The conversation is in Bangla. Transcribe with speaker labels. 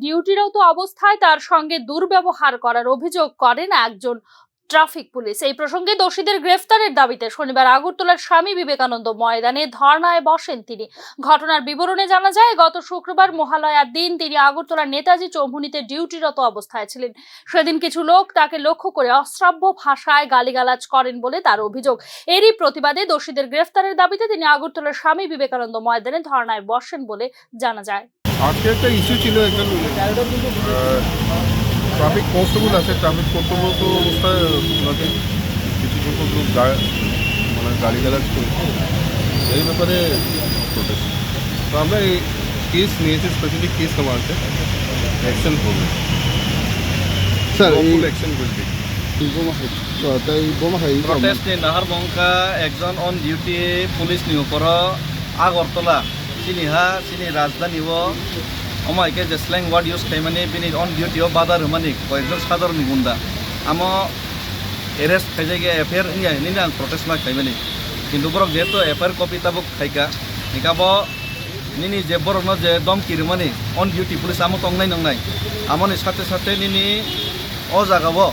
Speaker 1: ডিউটিরত অবস্থায় তার সঙ্গে দুর্ব্যবহার করার অভিযোগ করেন একজন ট্রাফিক পুলিশ। এই প্রসঙ্গে দোষীদের গ্রেফতারের দাবিতে শনিবার আগরতলার স্বামী বিবেকানন্দ ময়দানে ধর্নায় বসেন তিনি। ঘটনার বিবরণে জানা যায়, গত শুক্রবার মহালয়ার দিন তিনি আগরতলার নেতাজি চৌমুহনীতে ডিউটিরত অবস্থায় ছিলেন। সেদিন কিছু লোক তাকে লক্ষ্য করে অশ্রাব্য ভাষায় গালিগালাজ করেন বলে তার অভিযোগ। এরই প্রতিবাদে দোষীদের গ্রেফতারের দাবিতে তিনি আগরতলার স্বামী বিবেকানন্দ ময়দানে ধর্নায় বসেন বলে জানা যায়।
Speaker 2: আজকে একটা ইস্যু ছিল, একজন ট্রাফিক কনস্টেবল আছে, ট্রাফিক কর্তব্যরত অবস্থায় ওনাকে কিছু সংখ্যক লোক গালিগালাজ করেছে, এই ব্যাপারে প্রোটেস্ট। তো আমরা এই কেস নিয়েছি, স্পেশালি কেস কমান্ডে অ্যাকশন করবে
Speaker 3: স্যার।
Speaker 2: অ্যাকশন করবে
Speaker 4: Protest ni nahar bongka ekjon on duty police ni uporo Agartala sini rajdhani o omaike je slang word use khaimani bini on duty o badar humani koekjon sadharoni gunda amo arrest khaijage affair ni ang protest ma khaimani kintu borok jeto affair copy tabuk khaika nikabo nini je borok no je dom kirmani on duty police amo tongnai nongnai amoni sate nini o jagao